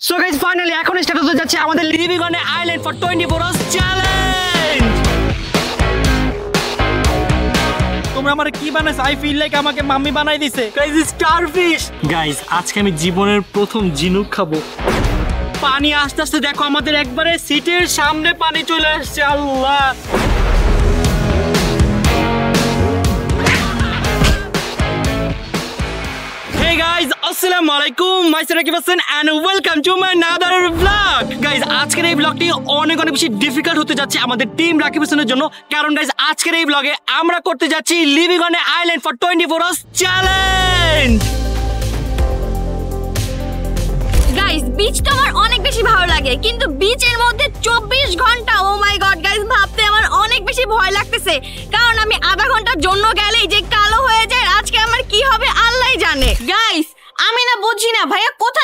So guys finally এখন start হতে যাচ্ছে আমাদের living on a island for 24 hours challenge. তোমরা আমারে কি বানাইছো? আই ফিল লাইক আমাকে মাম্মি বানাই দিছে। Guys starfish. গাইস আজকে আমি জীবনের প্রথম ঝিনুক খাবো। পানি আস্তে আস্তে দেখো আমাদের একবারে সিটের সামনে পানি চলে আসছে। আল্লাহ Hey guys, assalamu alaikum. Myself Rakib Hossain and welcome to my another vlog. Guys, আজকের এই ব্লগটি অনেক বেশি ডিফিকাল্ট হতে যাচ্ছে আমাদের টিম রাকিব হোসেনের জন্য, কারণ গাইস আজকের এই ব্লগে আমরা করতে যাচ্ছি living on a island for 24 hours challenge. Guys beach তো আমার অনেক বেশি ভালো লাগে, কিন্তু বিচের মধ্যে 24 ঘন্টা, ও মাই গড গাইস, ভাবতে আমার অনেক বেশি ভয় লাগতেছে, কারণ আমি আধা ঘন্টার জন্য গেলেই যে কালো হয়ে যায়। আজকে আমার কি হবে আল্লাহই জানে। গাইস আমি না বুঝি না ভাইয়া কোথা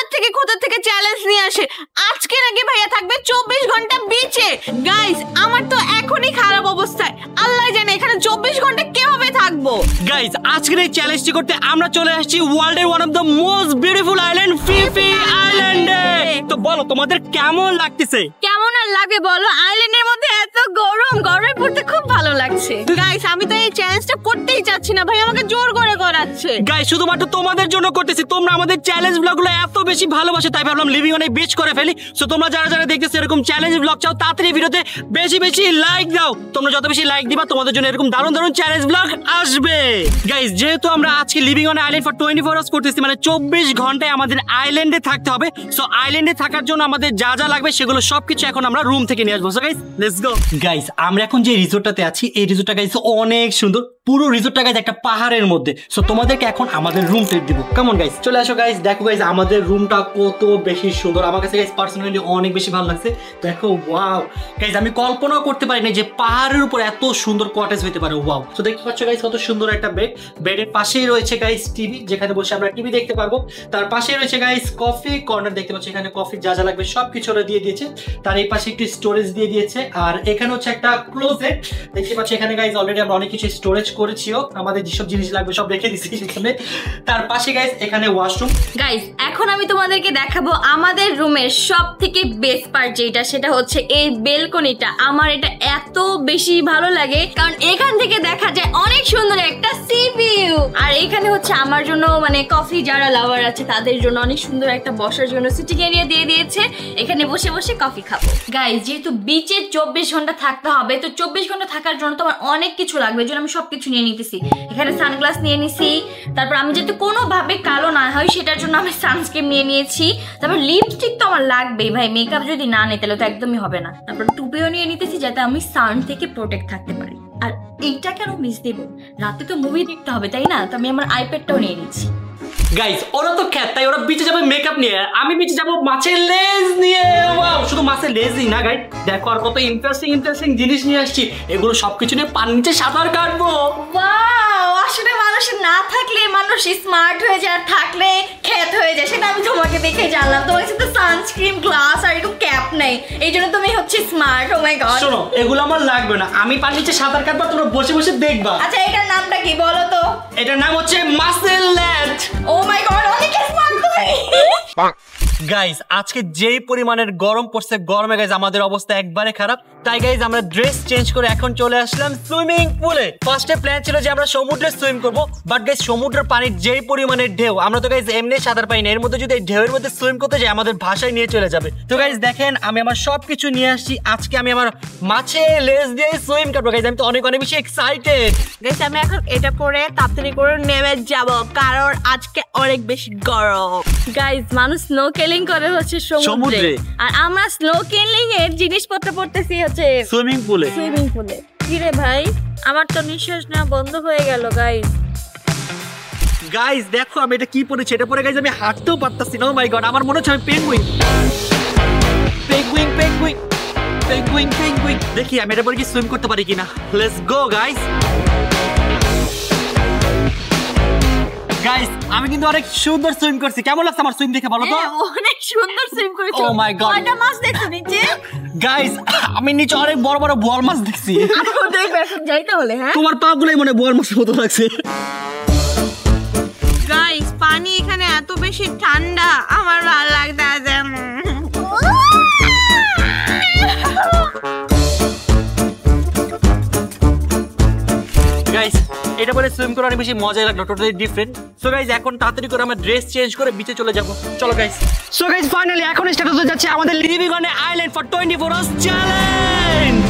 থেকে চ্যালেঞ্জ নিয়ে আসে। আজকে নাকি ভাইয়া থাকবে 24 ঘন্টা বিচে। গাইস আমার তো এখনই খারাপ অবস্থায়, আল্লাহ জানে এখানে 24 ঘন্টা কিভাবে থাকবো। গাইস আজকের এই চ্যালেঞ্জটি করতে আমরা চলে আসছি ওয়ার্ল্ডের one of the most beautiful island Phi Phi আইল্যান্ডে। তো বলো তোমাদের কেমন লাগতেছে? কেমন আর লাগবে বলো, আইল্যান্ডের মধ্যে এত গরম, গরমে পড়তে খুব ভালো লাগছে। গাইস আমি তো এই চ্যালেঞ্জটা করতেই চাচ্ছি না, ভাই আমাকে জোর করে করাচ্ছে। গাইস শুধুমাত্র তোমাদের জন্য করতেছি, তোমরা আমাদের চ্যালেঞ্জ ব্লগগুলো এত বেশি ভালোবাসো তাই ভাবলাম লিভিং অন এ বিচ করে ফেলি। সো তোমরা যারা দেখতেছো এরকম চ্যালেঞ্জ ব্লগ চাও, তাড়াতাড়ি ভিডিওতে বেশি লাইক দাও। তোমরা যত বেশি লাইক দিবা তোমাদের জন্য এরকম দারুণ চ্যালেঞ্জ ব্লগ আসবে। গাইস যেহেতু আমরা আজকে living on island for 24 hours করতেছি, মানে 24 ঘন্টায় আমাদের আইল্যান্ডে থাকতে হবে। সো আইল্যান্ডে থাকার জন্য আমাদের যা লাগবে সেগুলো সবকিছু এখন আমরা রুম থেকে নিয়ে আসবো। So guys let's go. Guys আমরা এখন যে রিসোর্টটাতে আছি এই রিসোর্টটা গাইস অনেক সুন্দর, পুরো রিসোর্টটা গাইস একটা পাহাড়ের মধ্যে। সো তোমাদেরকে এখন আমাদের রুম ট্রিপ দিব। কেমন গাইস চলে আসো গাইস, দেখো গাইস আমাদের রুমটা কত বেশি সুন্দর। আমার কাছে গাইস পার্সোনালি অনেক বেশি ভালো লাগছে। দেখো ওয়াও গাইস, আমি কল্পনাও করতে পারি না যে পাহাড়ের উপর এত সুন্দর কটেজ হইতে পারে। ওয়াও। সো দেখতে পাচ্ছ গাইস কত সুন্দর একটা বেড, বেডের পাশেই রয়েছে গাইস টিভি, যেখানে বসে আমরা টিভি দেখতে পারবো। তার পাশেই রয়েছে গাইস কফি কর্নার, দেখতে পাচ্ছ এখানে কফি যা লাগবে সবকিছু ওরা দিয়ে দিয়েছে। তার এই পাশে একটু স্টোরেজ দিয়ে দিয়েছে, আর এখানে হচ্ছে একটা ক্লোজেট দেখতে পাচ্ছ। এখানে গাইস অলরেডি আমরা অনেক কিছু স্টোরেজ করেছিও, আমাদের যেসব জিনিস লাগবে সব রেখে দিয়েছি সেখানে। তার পাশে গাইস এখানে ওয়াশরুম। গাইস এখন আমি তোমাদেরকে দেখাবো আমাদের রুমের সবথেকে বেস্ট পার্ট যেটা, সেটা হচ্ছে এই বেলকনিটা। আমার এটা এত বেশি ভালো লাগে কারণ এখান থেকে দেখা যায় অনেক সুন্দর একটা সি ভিউ। আর এখানে হচ্ছে আমার জন্য মানে কফি যারা লাভার আছে তাদের জন্য অনেক সুন্দর একটা বসার জন্য সিটিং এরিয়া দিয়ে দিয়েছে, এখানে বসে কফি খাবো। গাইস যেহেতু বিচে 24 ঘন্টা থাকতে হবে, তো 24 ঘন্টা থাকার জন্য তো আমার অনেক কিছু লাগবে, এর জন্য আমি সবকিছু নিয়ে নিতেছি। এখানে সানগ্লাস নিয়ে নিছি, তারপর আমি যাতে কোনোভাবে কালো না হয় সেটার জন্য আমি সানস্ক্রিন নিয়ে নিয়েছি। তারপর লিপস্টিক তো আমার লাগবেই ভাই, মেকআপ যদি না নিই তাহলে তো একদমই হবে না। তারপর টুপিও নিয়ে নিতেছি যাতে আমি সান থেকে প্রোটেক্ট থাকতে পারি। আর এইটা কেন মিস দেব, রাতে তো মুভি দেখতে হবে তাই না, তো আমি আমার আইপ্যাডটাও নিয়ে নিচ্ছি। গাইস ওরা তো খ্যাত, তাই ওরা বিচে যাবে মেকআপ নিয়ে, আমি বিচে যাবো মাছের লেজ নিয়ে। ওয়াও, শুধু মাছের লেজই না গাইস, দেখো আর কত ইন্টারেস্টিং জিনিস নিয়ে আসছি। এগুলো সবকিছু নিয়ে পানির নিচে সাঁতার কাটবো। ওয়াও, আসলে মানুষ না থাকলে মানুষ স্মার্ট হয়ে যায়, আর থাকলে খ্যাত হয়ে যায়, সেটা আমি তোমাকে দেখে জানলাম। তোমার কাছে তো সানস্ক্রিন, গ্লাস আর একটু ক্যাপ নেই, এই জন্য তুমি হচ্ছে স্মার্ট। ও মাই গড। শোনো এগুলো আমার লাগবে না, আমি পানির নিচে সাঁতার কাটবো, তোমরা বসে দেখবা। আচ্ছা এটার নামটা কি বলো তো? এটার নাম হচ্ছে মাছের লেজ। ও মাই গড, অনেক স্মার্ট তুমি। গাইস আজকে যেই পরিমাণের গরম পড়ছে, গরমে গাইস আমাদের অবস্থা একবারে খারাপ। তাই গাইস আমরা ড্রেস চেঞ্জ করে এখন চলে আসলাম সুইমিং পুলে। ফার্স্টে প্ল্যান ছিল যে আমরা সমুদ্রে সুইম করব, বাট গাইস সমুদ্রের পানির যেই পরিমাণের ঢেউ, আমরা তো গাইস এমনি সাঁতার পাই না, এর মধ্যে যদি এই ঢেউয়ের মধ্যে সুইম করতে যাই আমাদের ভাষায় নিয়ে চলে যাবে। তো গাইস দেখেন আমি আমার সবকিছু নিয়ে আসছি, আজকে আমি আমার মাছের লেজ দিয়ে সুইম করবো। গাইস আমি তো অনেক বেশি এক্সাইটেড। গাইস আমি এখন এটা পরে তাড়াতাড়ি করে নেমে যাব, কারণ আজকে অনেক বেশি গরম। গাইস মানুষ স্নোকেলিং করে হচ্ছে সমুদ্রে, আর আমরা স্নোকেলিং এর জিনিসপত্র পড়তেছি হচ্ছে সুইমিং পুলে। কি রে ভাই, আমার তো নিঃশ্বাস নেওয়া বন্ধ হয়ে গেল। গাইস দেখো আমি এটা কি পরেছি, এটা পরে গাইস আমি হাঁটতেও পারতাছি না। ও মাই গড, আমার মনে হচ্ছে আমি পেঙ্গুইন। দেখি আমি এটা পরে কি সুইম করতে পারি কিনা। Let's go guys. গাইস আমি কিন্তু অনেক সুন্দর সুইম করছি, কেমন লাগছে আমার সুইম দেখে বলো তো? অনেক সুন্দর সুইম করেছো। ও মাই গড, কয়টা মাছ দেখছো নিচে? গাইস আমি নিচে অনেক বড় বোয়াল মাছ দেখছি। দেখবে এখন যাইতে হলে। হ্যাঁ তোমার পা গুলাই মনে বোয়াল মাছের মতো লাগছে। গাইস পানি এখানে এত বেশি ঠান্ডা, আমার ভালো লাগছে। এটা বলে সুইম করে অনেক বেশি মজা লাগলো, টোটালি ডিফারেন্ট। সো গাইস এখন তাড়াতাড়ি করে আমরা ড্রেস চেঞ্জ করে বিচে চলে যাব। চলো গাইস। সো গাইস ফাইনালি এখন স্টার্ট হতে যাচ্ছে আমাদের living on a island for 24 hours challenge.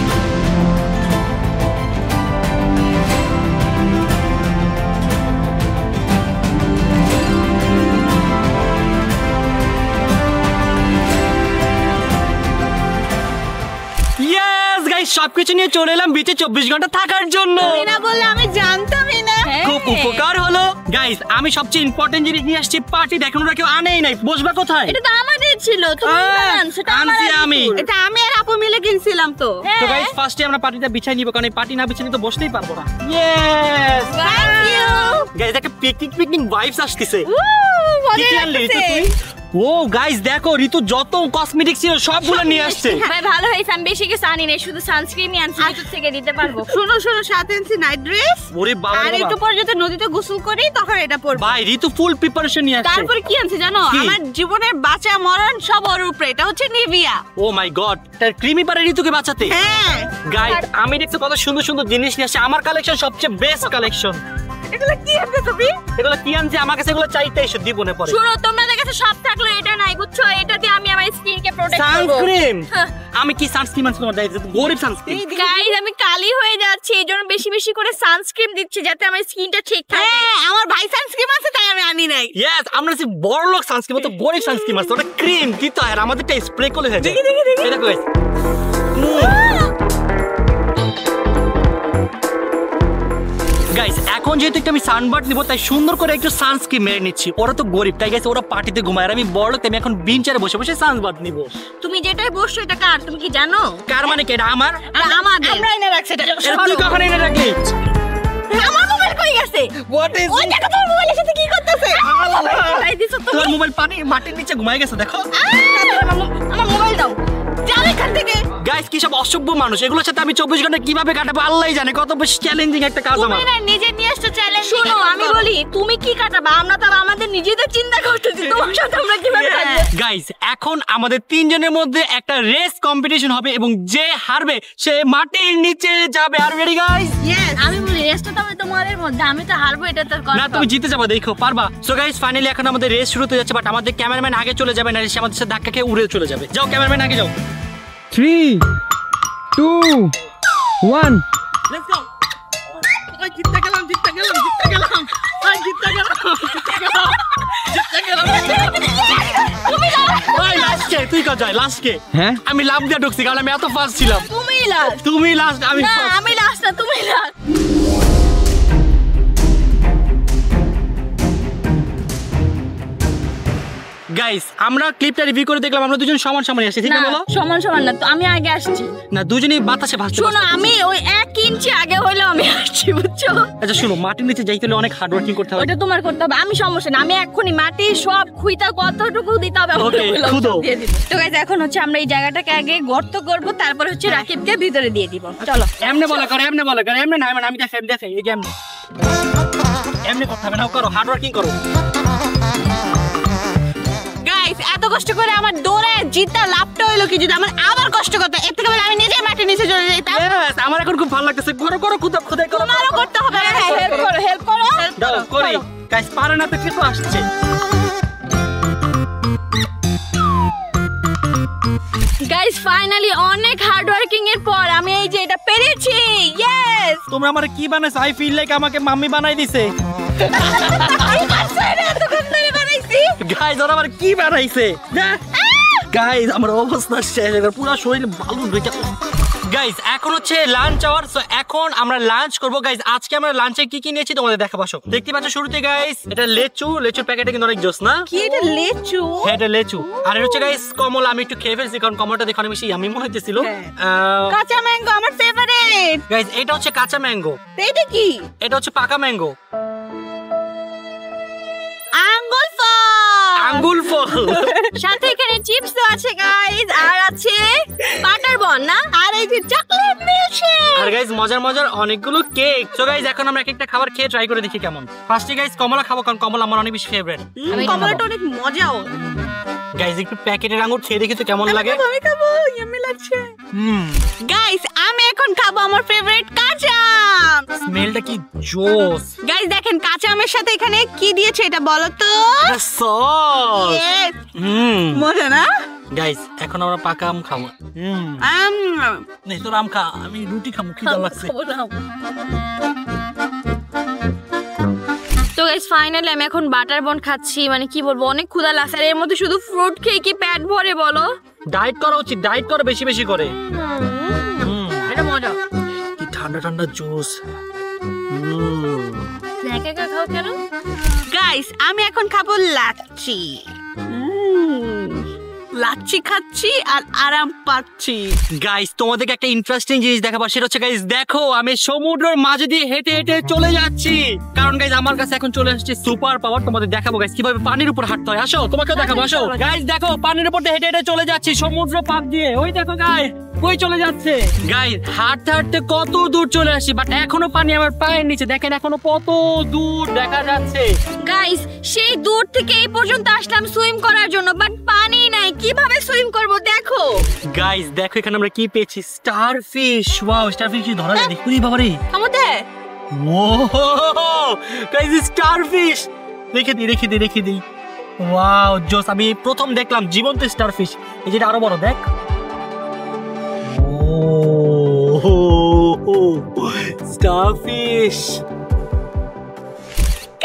সবকিছু নিয়ে চলে এলাম বিচে 24 ঘন্টা থাকার জন্য। না বললে আমি জানতামই না। খুব উপকার হলো গাইস। আমি সবচেয়ে ইম্পর্টেন্ট জিনিস নিয়ে আসছি, পার্টি। দেখুন ওরা কেউ আনেই নাই। বসবা কোথায়? এটা তো আমাদের ছিল, তুমি আনছো। এটা আমি এটা আমি আর আপু মিলে কিনছিলাম তো। তো গাইস ফার্স্টে আমরা পার্টিটা বিছাই নিব, কারণ এই পার্টি না বিছাইলে তো বসতেই পারবো না। Yes thank you guys. একটা পিকনিক ভাইবস আসছে। কি আনলি তুই? ও গাইস দেখো ঋতু যত কসমেটিক্স ছিল সবগুলো নিয়ে আসছে। ভাই ভালো হইছে, আমি বেশি কিছু আনি নাই, শুধু সানস্ক্রিনই আনছি, ঋতু থেকে দিতে পারবো। শুনো সাথে আনছি নাইট ড্রেস। ওরে বাবা, আর একটু পর যদি নদীতে গোসল করি তখন এটা পরবো। ভাই ঋতু ফুল প্রিপারেশন নিয়ে আসছে। তারপরে কি আনছি জানো? আমার জীবনের বাঁচা মরণ সব ওর উপরে। এটা হচ্ছে নিভিয়া। ও মাই গড, তার ক্রিমি পারে ঋতুকে বাঁচাতে। হ্যাঁ গাইস আমি দেখছি কত সুন্দর সুন্দর জিনিস নিয়ে আসছে। আমার কালেকশন সবচেয়ে বেস্ট কালেকশন। এগুলো কি আনছো তুমি? এগুলো কি আনছে? আমার কাছে এগুলো চাইতে এসে দিব না পরে। শুনো তোমাদের কাছে সব থাকলো এটা নাই, বুঝছো? এটা দিয়ে আমি আমার স্কিনকে প্রোটেক্ট করব। সানস্ক্রিন? আমি কি সানস্ক্রিন আনছি তোমার দাইতে? গরিব সানস্ক্রিন। গাইস আমি কালি হয়ে যাচ্ছি, এইজন্য বেশি বেশি করে সানস্ক্রিন দিচ্ছি যাতে আমার স্কিনটা ঠিক থাকে। হ্যাঁ আমার ভাই সানস্ক্রিন আছে তাই আমি আনি নাই। ইয়েস আমরা সে বড় লোক সানস্ক্রিন, তো গরিব সানস্ক্রিন আছে। ওটা ক্রিম দিতে হয় আর আমাদেরটা স্প্রে করে হয়ে যায়। এটা কই? গাইস এখন যেহেতু একটু আমি সানবার্ড নিব, তাই সুন্দর করে একটু সানস্ক্রিন মেরে নিচ্ছি। ওরা তো গরিব, তাই গাইস ওরা পার্টিতে ঘুমায় আর আমি বড় লোক, আমি এখন বিঞ্চারে বসে বসে সানবার্ড নিব। তুমি যেটাই বসছো এটা কার তুমি কি জানো? কার মানে কি? এটা আমার। আমাদের। আমরা এনে রাখছি এটা। তুই কখন এনে রাখলি? আমার মোবাইল কই গেছে? What is? ওই দেখো তোর মোবাইলের সাথে কি করতেছে? এই দিছো তুমি। তোর মোবাইল পানি মাটির নিচে ঘুমায় গেছে দেখো। আমার মোবাইল দাও। যাও এখান থেকে। গাইস কি সব অসভ্য মানুষ, এগুলোর সাথে আমি 24 ঘন্টা কিভাবে কাটাবো আল্লাহই জানে। কত বেশি চ্যালেঞ্জিং একটা কাজ আমার। তুমি না নিজে নিয়ে আসছো চ্যালেঞ্জ। শুনো আমি বলি তুমি কি কাটাবা, আমরা তো আমাদের নিজেদের চিন্তা করতেছি, তোমার সাথে আমরা কিভাবে কাটাবো। গাইস এখন আমাদের তিনজনের মধ্যে একটা রেস কম্পিটিশন হবে এবং যে হারবে সে মাটির নিচে যাবে। আর রেডি গাইস? ইয়েস। আমি বলি রেসটা তো তোমাদের মধ্যে, আমি তো হারবো এটা তো কথা না। তুমি জিতে যাবে, দেখো পারবা। সো গাইস ফাইনালি এখন আমাদের রেস শুরু হতে যাচ্ছে, বাট আমাদের ক্যামেরাম্যান আগে চলে যাবে না, সে আমাদের সাথে ধাক্কা খেয়ে উড়ে চলে যাবে। যাও ক্যামেরাম্যান আগে যাও। 3 2 1 লেটস গো। ওই জিততে গেলাম। ওই লাস্টে তুই কত যায় লাস্টে? হ্যাঁ আমি লাভ দিয়ে ঢুকছি কারণ আমি এত ফাস্ট ছিলাম। তুমি লাস্ট আমি না আমি লাস্ট না, তুমি লাস্ট। গাইস আমরা ক্লিপটা রিভিউ করে দেখলাম আমরা দুজন সমান সমান আসছি, ঠিক না বলো? সমান না তো, আমি আগে আসছি না, দুজনেই বাতাসে ভাসতে। শোনো আমি ওই 1 ইঞ্চি আগে হইলেও আমি আসছি, বুঝছো? আচ্ছা শুনো, মাটির নিচে যাইতে হলে অনেক হার্ড ওয়ার্কিং করতে হবে। ওটা তোমার করতে হবে, আমি সমস্যা না। আমি এক্ষুনি মাটি সব খুইতা কতটুকু দিতে হবে ওকে খুদো। তো গাইস এখন হচ্ছে আমরা এই জায়গাটাকে আগে গর্ত করব, তারপর হচ্ছে রাকিবকে ভিতরে দিয়ে দিব। চলো এমনে বলা করো, এমনে না মানে আমি দেখাই এই গেম এমনে করতে হবে না, করো হার্ড ওয়ার্কিং করো। গাইস এত কষ্ট করে আমার দৌড়ে জিতা লাভটা হইলো কি যদি আমার আবার কষ্ট করতে, এর থেকে আমি নিজে মাটির নিচে চলে যাইতাম। यस আমার এখন খুব ভালো লাগতেছে। করো খোদাই করো। তোমারও করতে হবে। হেল্প করো দাও করি। গাইস পারে না তো কিছু আসছে। গাইস ফাইনালি অনেক হার্ড ওয়ার্কিং এর পর আমি এই যে এটা পেরেছি। ইয়েস। তোমরা আমারে কি বানাইছো? আই ফিল লাইক আমাকে মাম্মি বানাই দিছে। গাইস ওরা আমার কি বানাইছে? গাইস আমার অবস্থা শেষ, পুরো শরীর বালু ঢুকে। গাইস এখন হচ্ছে লাঞ্চ আওয়ার, সো এখন আমরা লাঞ্চ করব। গাইস আজকে আমরা লাঞ্চে কি কি নিয়েছি তোমাদের দেখাবো। সব দেখতে পাচ্ছ শুরুতে গাইস এটা লেচুর প্যাকেটে কিন্তু অনেক জোস না? কি এটা লেচু? হ্যাঁ এটা লেচু। আর এটা হচ্ছে গাইস কমলা। আমি একটু খেয়ে ফেলছি কারণ কমলাটা দেখে অনেক বেশি ইয়ামি মনে হইতেছিল। কাঁচা ম্যাঙ্গো আমার ফেভারিট। গাইস এটা হচ্ছে কাঁচা ম্যাঙ্গো। এটা কি? এটা হচ্ছে পাকা ম্যাঙ্গো। আঙ্গুল ফল। সাথে এখানে চিপস তো আছে গাইস, আর আছে বাটার বল। কর্ন না, আর এই যে চকলেট মিল্কশেক। আর গাইস মজার মজার অনেকগুলো কেক। সো গাইস এখন আমরা একটা খাবার খেয়ে ট্রাই করে দেখি কেমন। ফার্স্টে গাইস কমলা খাবো, কারণ কমলা আমার অনেক বেশি ফেভারিট। কমলাটা অনেক মজাও। গাইস একটু প্যাকেটের আঙ্গুর খেয়ে দেখি তো কেমন লাগে। আমি খাবো, ইয়াম্মি লাগছে। গাইস আমি এখন খাবো আমার ফেভারিট কাঁচা আম। স্মেলটা কি জোস। গাইস দেখেন কাঁচা আমের সাথে এখানে কি দিয়েছে এটা বলো তো? সস। মজা না? গাইস এখন আমরা পাকা আম খাবো। নেই তোর আম খা, আমি রুটি খাবো, খিদা লাগছে। তো গাইস ফাইনালি আমি এখন বাটার বন খাচ্ছি, মানে কি বলবো অনেক ক্ষুধা লাগছে। আর এর মধ্যে শুধু ফ্রুট খেয়ে কি পেট ভরে বলো? ডায়েট করা উচিত, ডায়েট করো বেশি বেশি করে। এটা মজা। কি ঠান্ডা ঠান্ডা জুস। একা একা খাও কেন? গাইস আমি এখন খাবো লাচ্ছি। লাচ্ছি খাচ্ছি আর আরাম পাচ্ছি। গাইস তোমাদেরকে একটা ইন্টারেস্টিং জিনিস দেখাবো, সেটা হচ্ছে গাইস দেখো আমি সমুদ্রের মাঝে দিয়ে হেঁটে হেঁটে চলে যাচ্ছি, কারণ গাইস আমার কাছে এখন চলে আসছে সুপার পাওয়ার। তোমাদের দেখাবো গাইস কিভাবে পানির উপর হাঁটতে হয়। আসো তোমাকেও দেখাবো, আসো গাইস দেখো পানির উপর হেঁটে হেঁটে চলে যাচ্ছি সমুদ্র পাক দিয়ে। ওই দেখো গাইস কই চলে যাচ্ছে। গাইস হাঁটতে হাঁটতে কত দূর চলে আসি, বাট এখনো পানি আমার পায়ের নিচে। দেখেন এখনো কত দূর দেখা যাচ্ছে। গাইস সেই দূর থেকে এই পর্যন্ত আসলাম সুইম করার জন্য, বাট পানি নাই, কিভাবে সুইম করব দেখো। গাইস দেখো এখানে আমরা কি পেয়েছি, স্টারফিশ। ওয়াও স্টারফিশ ধরা যায় দেখুন বাবারে। আমাদের ওহ গাইস স্টারফিশ রেখে দিই। ওয়াও জোস, আমি প্রথম দেখলাম জীবন্ত স্টারফিশ। এই যেটা আরো বড় দেখ। স্টারফিশ।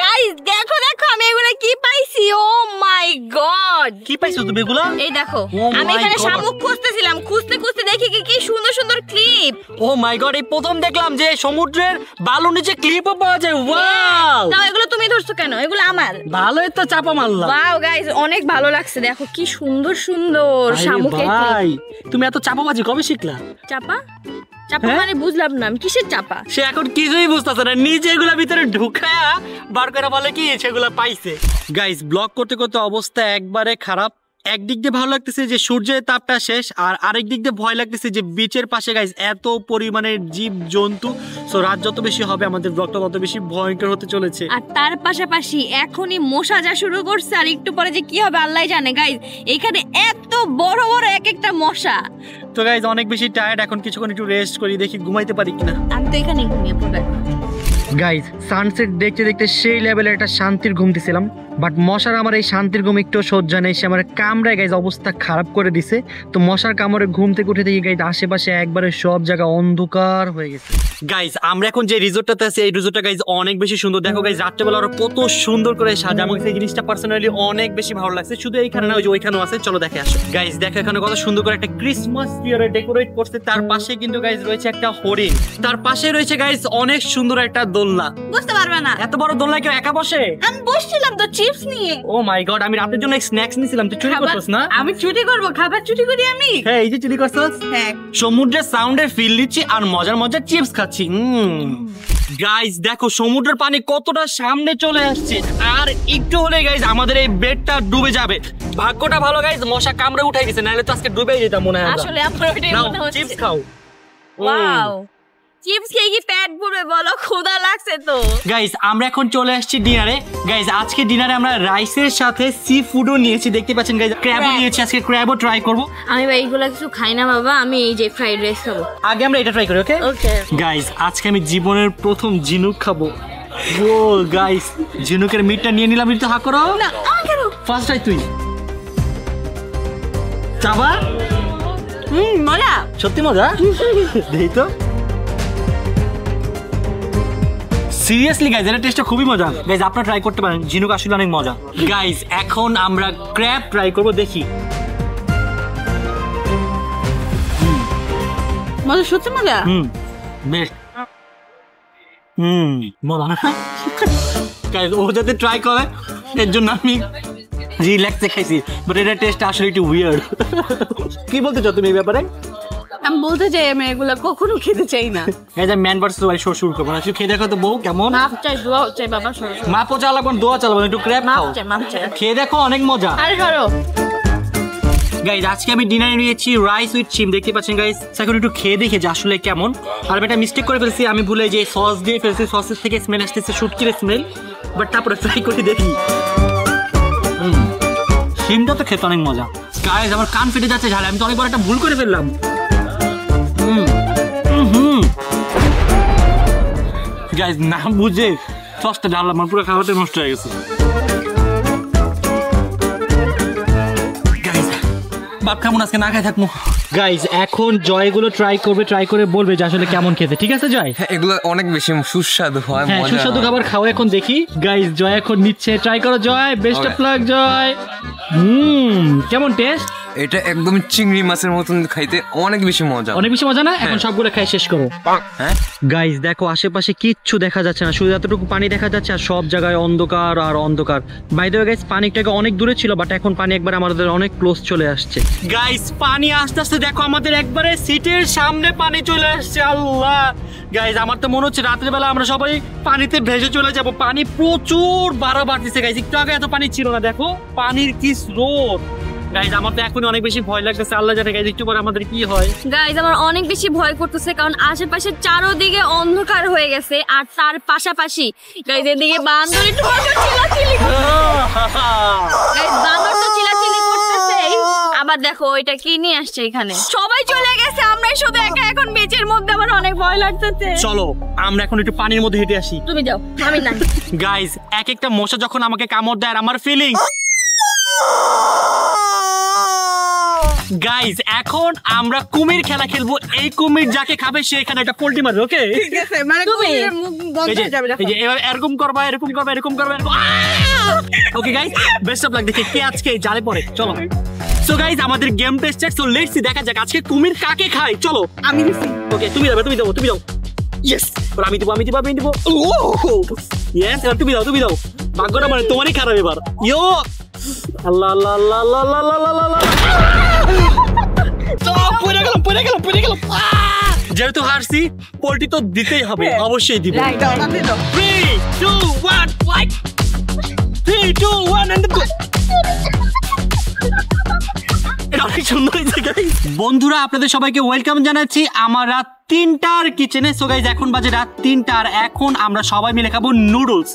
গাইস দেখো দেখো আমি এগুলা কি পাইছি। ও মাই গড, কি পাইছো তুমি এগুলা? এই দেখো Oh আমি my এখানে God. শামুক খুঁজতেছিলাম, খুঁজতে খুঁজতে দেখি কি সুন্দর সুন্দর ক্লিপ। ও মাই গড, এই প্রথম দেখলাম যে সমুদ্রের বালুর নিচে ক্লিপও পাওয়া যায়। ওয়াও তাও এগুলো তুমি ধরছো কেন? এগুলো আমার। ভালোই তো চাপা মারলাম। ওয়াও গাইস অনেক ভালো লাগছে, দেখো কি সুন্দর সুন্দর শামুকের ভাই ক্লিপ। তুমি এত চাপাবাজি কবে শিখলা? চাপা চাপা মানে বুঝলাম না আমি, কিসের চাপা? সে এখন কিছুই বুঝতেছে না, নিজে এগুলা ভিতরে ঢুকায়া বার করে বলে কি সেগুলা পাইছে। গাইস ব্লগ করতে করতে অবস্থা একবারে খারাপ। একদিক দিয়ে ভালো লাগতেছে যে সূর্যের তাপটা শেষ, আর আরেক দিক দিয়ে ভয় লাগতেছে যে বিচের পাশে গাইস এত পরিমাণের জীব জন্তু। সো রাত যত বেশি হবে আমাদের ব্লগটা তত বেশি ভয়ঙ্কর হতে চলেছে। আর তার পাশাপাশি এখনই মশা যা শুরু করছে, আর একটু পরে যে কি হবে আল্লাহ জানে। গাইস এখানে এত বড় বড় এক একটা মশা। তো গাইস অনেক বেশি টায়ার্ড, এখন কিছুক্ষণ একটু রেস্ট করি, দেখি ঘুমাইতে পারি কিনা। আমি তো এখানে ঘুমিয়ে পড়ব। গাইস সানসেট দেখতে দেখতে সেই লেভেলের একটা শান্তির ঘুম দিছিলাম, বাট মশার আমার এই শান্তির ঘুম একটু সহ্য নেই। সে আমার কামড়ায় গাইস অবস্থা খারাপ করে দিছে। তো মশার কামড়ে ঘুম থেকে উঠে দেখি গাইস আশেপাশে একবারে সব জায়গা অন্ধকার হয়ে গেছে। গাইস আমরা এখন যে রিসোর্টটাতে আছি এই রিসোর্টটা গাইস অনেক বেশি সুন্দর। দেখো গাইস রাত্রেবেলা ওরা কত সুন্দর করে সাজা, আমাকে সেই জিনিসটা পার্সোনালি অনেক বেশি ভালো লাগছে। শুধু এইখানে না, ওই যে ওইখানেও আছে, চলো দেখে আসো। গাইস দেখো এখানে কত সুন্দর করে একটা ক্রিসমাস ট্রি ডেকোরেট করছে। তার পাশে কিন্তু গাইস রয়েছে একটা হরিণ, তার পাশে রয়েছে গাইস অনেক সুন্দর একটা দোলনা। বুঝতে পারবে না এত বড় দোলনা কেউ একা বসে? আমি বসছিলাম তো চিপস নিয়ে। ও মাই গড, আমি রাতের জন্য স্ন্যাক্স নিছিলাম, তুই চুরি করছস না? আমি চুরি করব? খাবার চুরি করি আমি? হ্যাঁ এই যে চুরি করছস। হ্যাঁ সমুদ্রের সাউন্ডের ফিল নিচ্ছি আর মজার মজার চিপস খাচ্ছি। গাইস দেখো সমুদ্রের পানি কতটা সামনে চলে আসছে, আর একটু হলে গাইস আমাদের এই বেডটা ডুবে যাবে। ভাগ্যটা ভালো গাইস, মশা কামড়ে উঠাই গেছে, নাহলে তো আজকে ডুবেই যেতাম মনে হয়। আসলে আপনার ওইটাই মনে হচ্ছে। চিপস খাও। ওয়াও চিপস খেয়ে কি পেট ভরবে বলো? ক্ষুধা লাগছে তো। গাইস আমরা এখন চলে আসছি ডিনারে। গাইস আজকে ডিনারে আমরা রাইসের সাথে সি ফুডও নিয়েছি, দেখতে পাচ্ছেন গাইস ক্র্যাবও নিয়েছি। আজকে ক্র্যাবও ট্রাই করব। আমি ভাই এগুলা কিছু খাই না বাবা, আমি এই যে ফ্রাইড রাইস খাবো। আগে আমরা এটা ট্রাই করি, ওকে? ওকে গাইস আজকে আমি জীবনের প্রথম ঝিনুক খাবো। ও গাইস ঝিনুকের মিটটা নিয়ে নিলাম। একটু হা করো না, কেন? ফার্স্ট ট্রাই তুই। চাবা? মজা, সত্যি মজা। দেই তো। সিরিয়াসলি গাইস এটা টেস্টটা খুবই মজা। গাইস আপনারা ট্রাই করতে পারেন, ঝিনুক আসলে অনেক মজা। গাইস এখন আমরা ক্র্যাব ট্রাই করব, দেখি। মজা, সত্যি মজা। বেশ মজা না? গাইস ও যাতে ট্রাই করে এর জন্য আমি রিল্যাক্সে খাইছি, বাট এটার টেস্ট আসলে একটু উইয়ার্ড। কি বলতে চাও তুমি এই ব্যাপারে? আমি বলতে চাই আমি এগুলা কখনো খেতে চাই না। এই যে ম্যান ভার্সেস ওয়াইল্ড শো শুরু করবো না, শুধু খেয়ে দেখো তো বউ কেমন। মাপ চাই, দোয়া চাই বাবা, সরো। মাপও চালাবো দোয়া চালাবো, একটু ক্র্যাব খাও, মাপ চাই, মাপ চাই। খেয়ে দেখো অনেক মজা। আরে সরো। গাইজ আজকে আমি ডিনারে নিয়েছি রাইস উইথ চিম, দেখতে পাচ্ছেন গাইজ। এখন একটু খেয়ে দেখে যে আসলে কেমন। আর আমি একটা মিস্টেক করে ফেলছি, আমি ভুলে যে সস দিয়ে ফেলছি, সসের থেকে স্মেল আসতেছে শুটকির স্মেল, বাট তারপরে ফ্রাই করে দেখি। চিমটা তো খেতে অনেক মজা গাইজ, আমার কান ফেটে যাচ্ছে ঝালে, আমি তো অনেকবার একটা ভুল করে ফেললাম। গাইজ না বুঝে সসটা ঢাললাম, আমার পুরো খাবারটা নষ্ট হয়ে গেছে। বাপ কেমন আজকে না খাই থাকবো। গাইজ এখন জয় এগুলো ট্রাই করে বলবে যে আসলে কেমন খেতে, ঠিক আছে জয়? এগুলো অনেক বেশি সুস্বাদু হয়, হ্যাঁ সুস্বাদু খাবার খাও এখন দেখি। গাইজ জয় এখন নিচ্ছে, ট্রাই করো জয়, বেস্ট অফ লাক জয়। কেমন টেস্ট? এটা একদম চিংড়ি মাছের মতন খাইতে, অনেক বেশি মজা, অনেক বেশি মজা না? এখন সবগুলো খাই শেষ করো। হ্যাঁ গাইজ দেখো আশেপাশে কিচ্ছু দেখা যাচ্ছে না, শুধু এতটুকু পানি দেখা যাচ্ছে আর সব জায়গায় অন্ধকার আর অন্ধকার। বাই দ্য ওয়ে গাইজ পানিটাকে অনেক দূরে ছিল, বাট এখন পানি একবার আমাদের অনেক ক্লোজ চলে আসছে। গাইজ পানি আস্তে আস্তে দেখো আমাদের একবারে সিটের সামনে পানি চলে আসছে। আল্লাহ গাইজ আমার তো মনে হচ্ছে রাতের বেলা আমরা সবাই পানিতে ভেসে চলে যাব। পানি প্রচুর বাড়তেছে গাইজ, একটু আগে এত পানি ছিল না, দেখো পানির কি স্রোত। গাইজ আমার তো এখন অনেক বেশি ভয় লাগতেছে, আল্লাহ জানে গাইজ একটু পরে আমাদের কি হয়। গাইজ আমার অনেক বেশি ভয় করতেছে, কারণ আশেপাশে চারদিকে অন্ধকার হয়ে গেছে, আর তার পাশাপাশি গাইজ এদিকে বান্দর একটু চিল্লাচিল্লি গাইজ বান্দর তো চিল্লাচিল্লি করতেছে। আবার দেখো ওইটা কি নিয়ে আসছে এখানে, সবাই চলে গেছে, আমরাই শুধু একা এখন বিচের মধ্যে, আমার অনেক ভয় লাগতেছে। চলো আমরা এখন একটু পানির মধ্যে হেঁটে আসি। তুমি যাও, আমি না। গাইজ এক একটা মশা যখন আমাকে কামড় দেয় আমার ফিলিং। গাইজ এখন আমরা কুমির খেলা খেলবো, এই কুমির যাকে খাবে সে এখানে একটা পোল্টি মারবে, ওকে? ঠিক আছে, মানে কুমিরের মুখ বন্ধ হয়ে যাবে এই যে এবার এরকম করবা, এরকম করবা, এরকম করবা। Okay guys best of luck, দেখে কে আজকে জালে পড়ে। চলো সো গাইজ আমাদের game test so let's see, দেখা যাক আজকে কুমির কাকে খায়। চলো আমি দিছি। ওকে তুমি যাবে, তুমি দাও, তুমি দাও। ইয়েস আমি দিব, আমি দিব, আমি দিব। ইয়েস এবার তুমি দাও, তুমি দাও। ভাগ্যটা মানে তোমারই খারাপ এবার। ইয়ো আল্লাহ আল্লাহ আল্লাহ আল্লাহ আল্লাহ আল্লাহ আল্লাহ। পড়ে গেলাম। যেহেতু হারছি পোল্টি তো দিতেই হবে, অবশ্যই দিব। 3, 2, 1 ফাইট। 3, 2, 1 and go. এটা অনেক সুন্দর হয়েছে গাইস। বন্ধুরা আপনাদের সবাইকে ওয়েলকাম জানাচ্ছি আমার রাত 3টার কিচেনে। সো গাইজ এখন বাজে রাত 3টা, আর এখন আমরা সবাই মিলে খাবো নুডলস।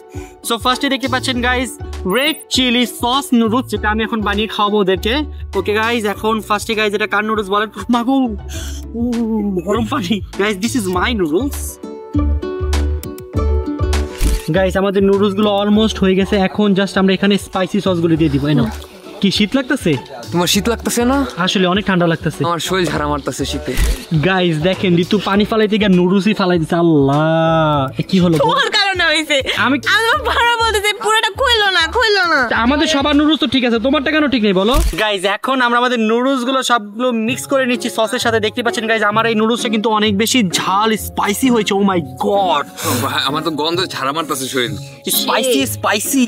সো ফার্স্টে দেখতে পাচ্ছেন guys red chili sauce noodles, যেটা আমি এখন বানিয়ে খাওয়াবো ওদেরকে। ওকে গাইজ এখন ফার্স্টে গাইজ এটা কার নুডলস বলেন? মাগো গরম পানি। Guys this is my noodles. Guys আমাদের নুডলস গুলো অলমোস্ট হয়ে গেছে, এখন জাস্ট আমরা এখানে স্পাইসি সস গুলো দিয়ে দিব। এনো কি শীত লাগতেছে? তোমার শীত লাগতেছে না? আসলে অনেক ঠান্ডা লাগতেছে, আমার শরীর ঝাড়া মারতেছে শীতে। গাইজ দেখেন ঋতু পানি ফালাইতে গিয়ে নুডলসই ফালাই দিচ্ছে। আল্লাহ কি হলো? তোমার কারণে হইছে। আমি ভালো বলতেছি, পুরোটা খুইলো না। আমাদের সবার নুডলস তো ঠিক আছে, তোমারটা কেন ঠিক নেই বলো? গাইজ এখন আমরা আমাদের নুডলস গুলো সবগুলো মিক্স করে নিচ্ছি সসের সাথে। দেখতে পাচ্ছেন গাইজ আমার এই নুডলসটা কিন্তু অনেক বেশি ঝাল স্পাইসি হয়েছে। ও মাই গড, আমার তো গন্ধ ঝাড়া মারতেছে শরীর। স্পাইসি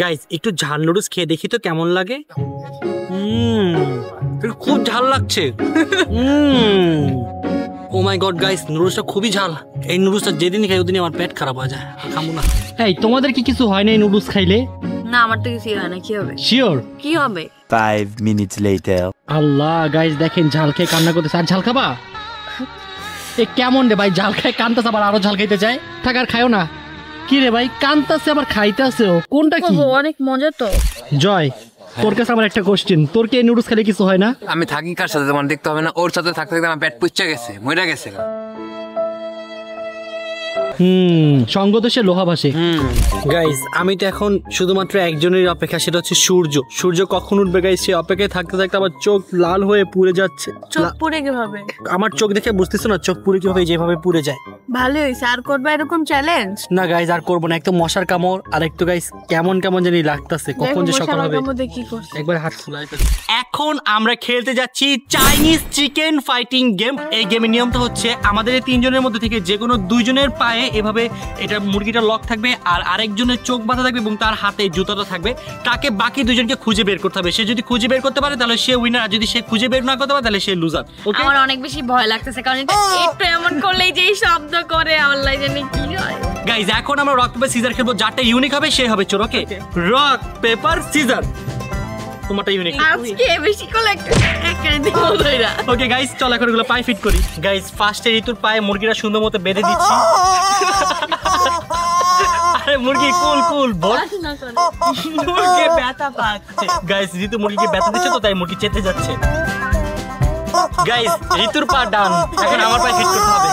গাইজ একটু ঝাল নুডলস খেয়ে দেখি তো কেমন লাগে। খুব ঝাল লাগছে। ও মাই গড গাইস নুডলসটা খুবই ঝাল। এই নুডলসটা যেদিন খাই ওদিনই আমার পেট খারাপ হয়ে যায়, খাবো না। এই তোমাদের কি কিছু হয় না এই নুডলস খাইলে? না আমার তো কিছু হয় না। কি হবে? শিওর কি হবে? 5 minutes later. আল্লাহ গাইস দেখেন ঝাল খেয়ে কান্না করতেছে। আর ঝাল খাবা? এ কেমন রে ভাই, ঝাল খায় কান্তাছে আবার আরো ঝাল খাইতে চায়। থাক আর খায়ও না। কি রে ভাই কান্তাছে আবার খাইতেছেও, কোনটা কি? অনেক মজা তো। জয় তোর কাছে আমার একটা কোশ্চেন, তোর কি এই নুডলস খেলে কিছু হয় না? আমি থাকি কার সাথে তোমার দেখতে হবে না, ওর সাথে থাকতে থাকতে আমার পেট পুচ্চা গেছে, মরে গেছে। সঙ্গ তো সে লোহা ভাসে। গাইস আমি তো এখন শুধুমাত্র একজনের অপেক্ষা, সেটা হচ্ছে সূর্য। সূর্য কখন উঠবে গাইস সে অপেক্ষায় থাকতে থাকতে আমার চোখ লাল হয়ে পুড়ে যাচ্ছে। চোখ পুড়ে কিভাবে? আমার চোখ দেখে বুঝতেছো না চোখ পুড়ে কিভাবে, যেভাবে পুড়ে যায়। ভালো হইছে, আর করবা এরকম চ্যালেঞ্জ? না গাইস আর করবো না, একদম মশার কামড় আর একটু গাইস কেমন কেমন জানি লাগতেছে, কখন যে সকাল হবে। একবার হাত ফুলাই। এখন আমরা খেলতে যাচ্ছি চাইনিজ চিকেন ফাইটিং গেম। এই গেমের নিয়মটা হচ্ছে আমাদের এই তিনজনের মধ্যে থেকে যে কোনো দুইজনের পায়ে এভাবে এটা মুরগিটা লক থাকবে, আর আরেকজনের চোখ বাঁধা থাকবে এবং তার হাতে জুতাটা থাকবে। তাকে বাকি দুজনকে খুঁজে বের করতে হবে। সে যদি খুঁজে বের করতে পারে তাহলে সে উইনার, আর যদি সে খুঁজে বের না করতে পারে তাহলে সে লুজার। ওকে আমার অনেক বেশি ভয় লাগতেছে, কারণ এটা একটু এমন করলেই যে শব্দ করে আল্লাহ জানে কি হয়। গাইস এখন আমরা রক পেপার সিজার খেলবো, যারটা ইউনিক হবে সে হবে চোর। ওকে রক পেপার সিজার। তোমারটা ইউনিক। আজকে বেশি করে একটা দিব ধইরা। ওকে গাইস, চল এখন এগুলো পায়ে ফিট করি। গাইস, ফার্স্টে ঋতুর পায়ে মুরগিটা সুন্দর মতো বেঁধে দিচ্ছি। আরে মুরগি কুল কুল বল, মুরগি ব্যথা পাচ্ছে। গাইস, ঋতু মুরগিকে ব্যথা দিচ্ছে তো তাই মুরগি চেতে যাচ্ছে। গাইস, ঋতুর পা ডান, এখন আমার পায়ে ফিট করতে হবে।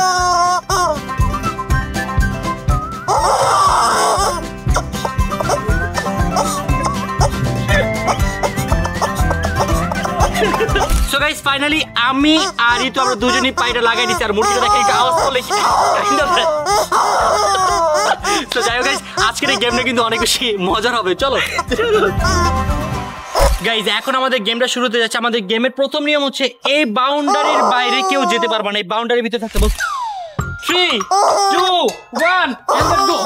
সো গাইস, ফাইনালি আমি আর ঋতু আমরা দুজনেই পায়টা লাগাই দিচ্ছি। আর মুরগিটা দেখে একটা আওয়াজ করলে তো যাই হোক গাইস, আজকের এই গেমটা কিন্তু অনেক বেশি মজার হবে। চলো গাইজ, এখন আমাদের গেমটা শুরু হতে যাচ্ছে। আমাদের গেমের প্রথম নিয়ম হচ্ছে এই বাউন্ডারির বাইরে কেউ যেতে পারবে না, এই বাউন্ডারির ভিতরে থাকতে বল। 3, 2, 1 and let's go.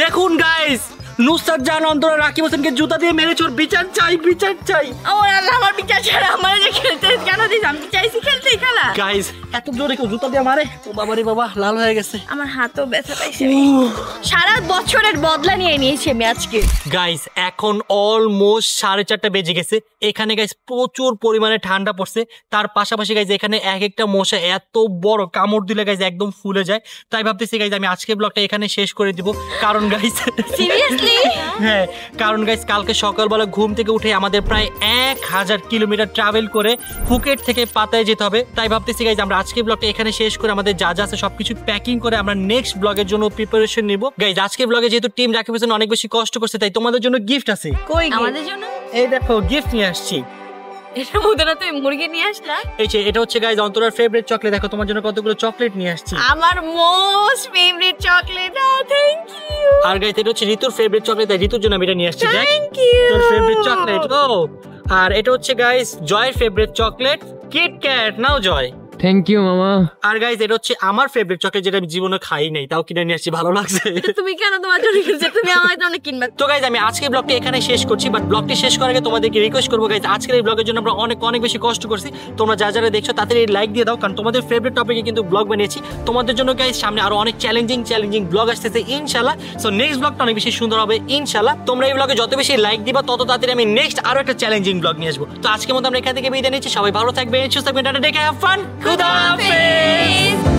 দেখুন গাইস, নুসরাত জাহান অন্তরা রাকিব হোসেনকে জুতা দিয়ে মেরেছে। ওর বিচার চাই, বিচার চাই। আমার আল্লাহ, আমার বিচার ছাড়া আমার যে খেলতে কেন দিস? আমি চাইছি খেলতে খেলা। গাইস, এত জোরে কেউ জুতা দিয়ে মারে? ও বাবারে বাবা, লাল হয়ে গেছে। আমার হাতও ব্যথা পাইছে। সারা বছরের বদলা নিয়ে নিয়েছি আমি আজকে। গাইস, এখন অলমোস্ট 4:30 বেজে গেছে। এখানে গাইস প্রচুর পরিমাণে ঠান্ডা পড়ছে। তার পাশাপাশি গাইস এখানে এক একটা মশা এত বড় কামড় দিলে গাইস একদম ফুলে যায়। তাই ভাবতেছি গাইস আমি আজকে ব্লগটা এখানে শেষ করে দিব। কারণ গাইস সিরিয়াসলি, হ্যাঁ, কারণ গাইস কালকে সকালবেলা ঘুম থেকে উঠে আমাদের প্রায় 1000 কিলোমিটার ট্রাভেল করে ফুকেট থেকে পাতায় যেতে হবে। তাই ভাবতেছি গাইস আমরা আজকে ব্লগটা এখানে শেষ করে আমাদের যা যা আছে সবকিছু প্যাকিং করে আমরা নেক্সট ব্লগের জন্য প্রিপারেশন নিব। গাইস, আজকে ব্লগে যেহেতু টিম রাকিব হোসেন অনেক বেশি কষ্ট করছে, তাই তোমাদের জন্য গিফট আছে। কই আমাদের জন্য? এই দেখো, গিফট নিয়ে আসছি। এটার মধ্যে না তুমি মুরগি নিয়ে আসলা? এই যে এটা হচ্ছে গাইস অন্তরার ফেভারিট চকলেট। দেখো তোমার জন্য কতগুলো চকলেট নিয়ে আসছি। আমার most favourite chocolate. Thank you. আর গাইস এটা হচ্ছে ঋতুর ফেভারিট চকলেট, তাই ঋতুর জন্য আমি এটা নিয়ে আসছি। দেখ, থ্যাংক ইউ। তোর ফেভারিট চকলেট। ও, আর এটা হচ্ছে গাইস জয়ের ফেভারিট চকলেট, কিট ক্যাট। নাও জয়। থ্যাংক ইউ মামা। আর গাইস এটা হচ্ছে আমার ফেভারিট চকলেট, যেটা আমি জীবনে খাই নাই, তাও কিনে নিয়ে আসছি, ভালো লাগছে। তুমি কেন তোমার জন্য কিনছো? তুমি আমার জন্য কিনবা। তো গাইস আমি আজকে ব্লগটা এখানে শেষ করছি, বাট ব্লগটি শেষ করার আগে তোমাদেরকে রিকোয়েস্ট করবো গাইস, আজকের এই ব্লগের জন্য আমরা অনেক বেশি কষ্ট করছি। তোমরা যারা দেখছো তাদের এই লাইক দিয়ে দাও, কারণ তোমাদের ফেভারিট টপিকে কিন্তু ব্লগ বানিয়েছি তোমাদের জন্য গাইস। সামনে আরো অনেক চ্যালেঞ্জিং ব্লগ আসতেছে ইনশাআল্লাহ। সো নেক্সট ব্লগটা অনেক বেশি সুন্দর হবে ইনশাআল্লাহ। তোমরা এই ব্লগে যত বেশি লাইক দিবা তত তাড়াতাড়ি আমি নেক্সট আরো একটা চ্যালেঞ্জিং ব্লগ নিয়ে আসবো। তো আজকের মতো আমরা এখান থেকে বিদায় নিচ্ছি। সবাই ভালো থাকবে, সুস্থ থাকবেন, tata, take care, have fun, খুদা হাফেজ।